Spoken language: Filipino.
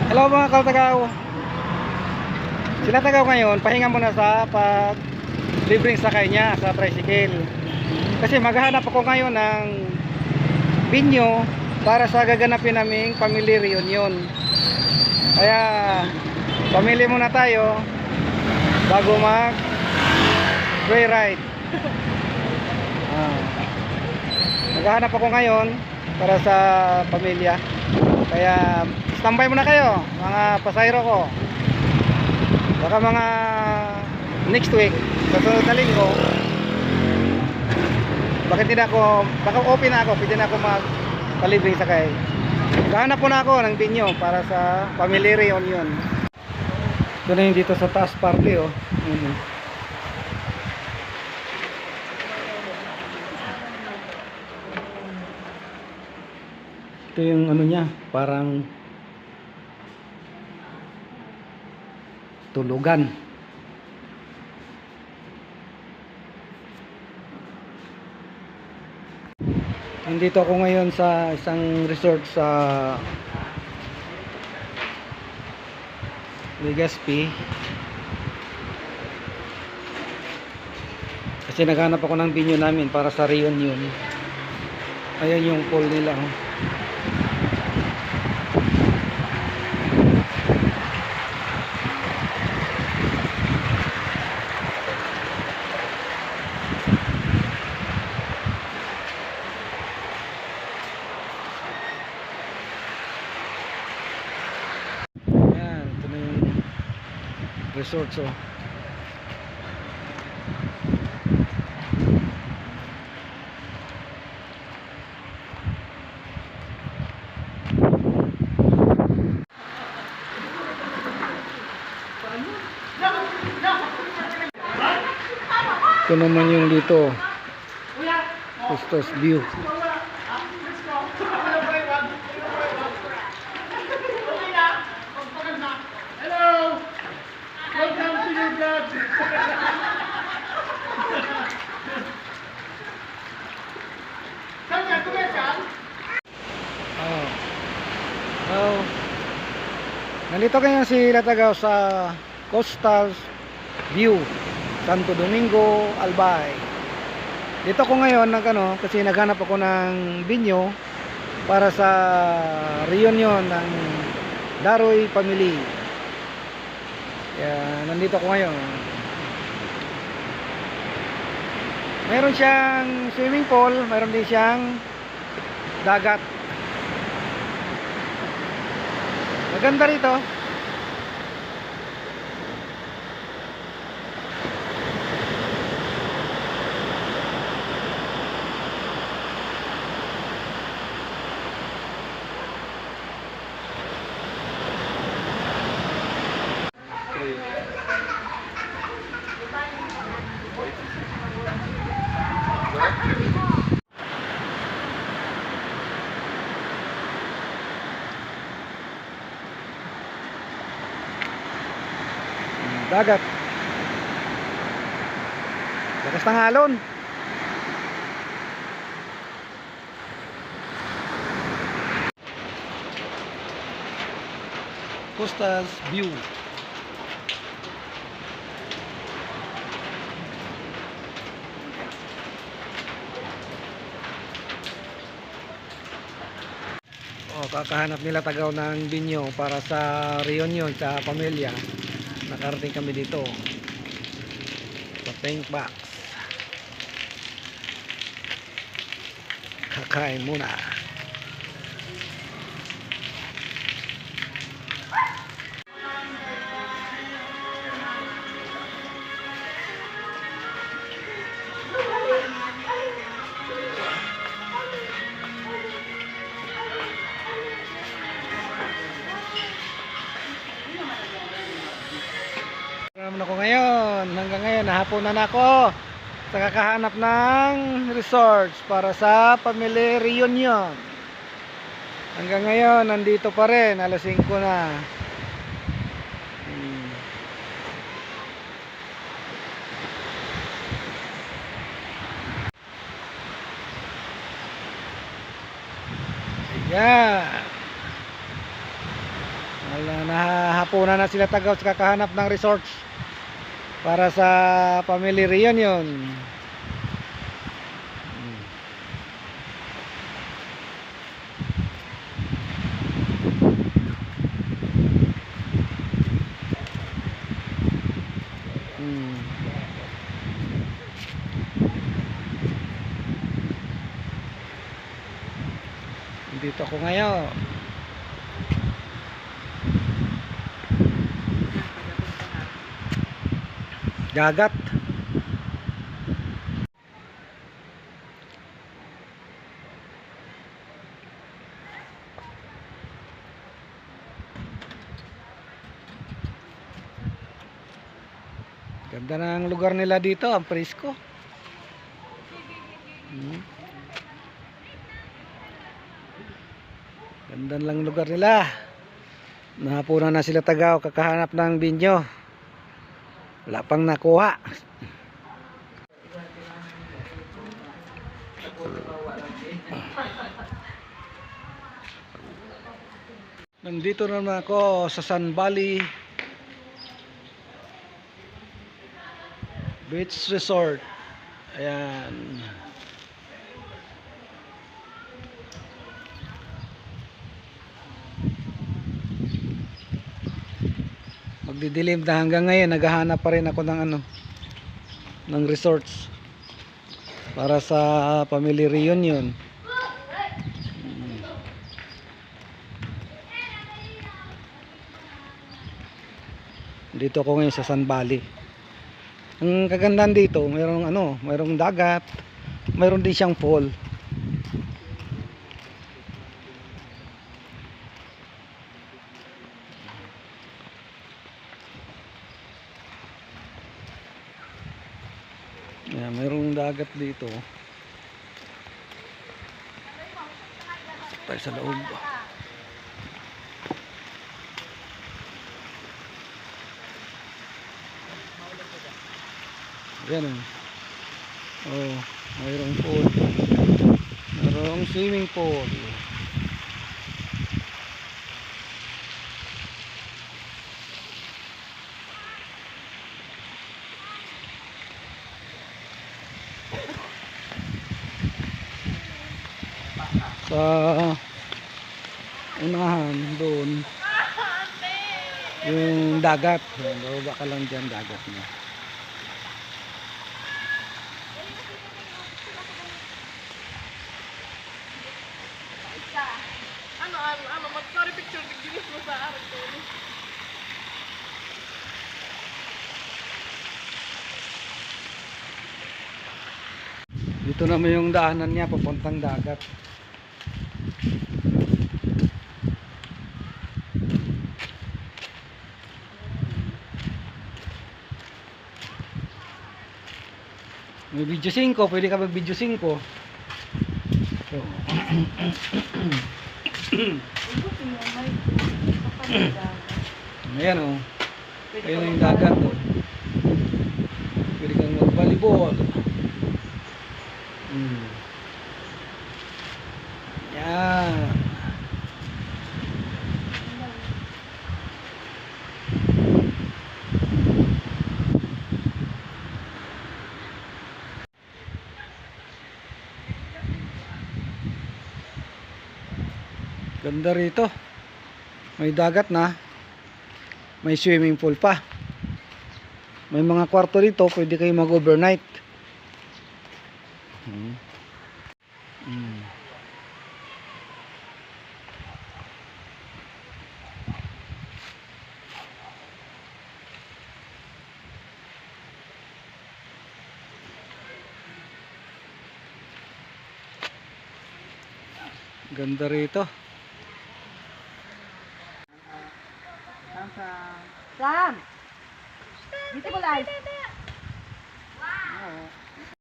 Hello mga kaltagaw. Sila tagaw ngayon, pahinga muna sa pag libreng sakay niya sa tricycle. Kasi maghahanap ako ngayon ng binyo para sa gaganapin naming family reunion. Kaya pamili muna tayo bago mag joyride. Maghahanap ako ngayon para sa pamilya. Kaya standby muna kayo mga pasahero ko. Baka mga next week, sa sunod na linggo, baka open na ako, pwede na ako magpalibreng sakay. Maghahanap po na ako ng binyo para sa family reunion. Ito na yung dito sa taas party, oh. Ito yung ano niya, parang tulugan. Nandito ako ngayon sa isang resort sa Legazpi. Kasi naghanap ako ng binyo namin para sa reunion. Ayan yung pool nila, oh. Resort, so ito naman yung dito Costas View. Nandito ngayon si Latagaw sa Coastal View, Santo Domingo, Albay. Dito ko ngayon kasi naghanap ako ng binyo para sa reunion ng Daroy family. Kaya nandito ko ngayon. Mayroon siyang swimming pool, mayroon din siyang dagat. Maganda rito. Dagat. Lakas ng alon. Coastal View. Kakahanap nila Tagaw ng binyo para sa reunion sa pamilya. Nakarating kami dito sa Tank Box. Kakain muna. Ako ngayon, hanggang ngayon nahapunan ako sa kakahanap ng resorts para sa family reunion. Hanggang ngayon nandito pa rin, alas 5 na. Ayan. Wala, nahahapunan na sila tagaw sa kakahanap ng resorts para sa family reunion. Dito ako ngayon. Dagat. Ganda ng lugar nila dito, ang presko. Ganda lang lugar nila. Nahapunan na sila tagaw kakahanap ng binyo. Wala pang nakuha. Nandito naman ako sa Sun Valley Beach Resort. Ayan. Magdidilim na hanggang ngayon naghahanap pa rin ako ng ng resorts para sa family reunion. Dito ako ngayon sa Sun Valley. Ang kagandahan dito, mayroong dagat, mayroon din siyang pool. Ayan, mayroong dagat dito. Tayo sa loob. Ayan o. Oh, mayroong pool. Mayroong swimming pool. Sa unahan doon yung dagat. Bababa ka lang dyan, dagat na. Mag-story picture ginis mo sa araw ko. Dito naman yung daanan niya papuntang dagat. May video 5, pwede ka mag video 5. So. Ayan o. Ayan yung dagat o. Pwede kang mag-volleyball. Yan. Ganda rito. May dagat na. May swimming pool pa. May mga kwarto dito, pwede kayo mag-overnight. Ganda rito. Sam! Dito ko live. Wow!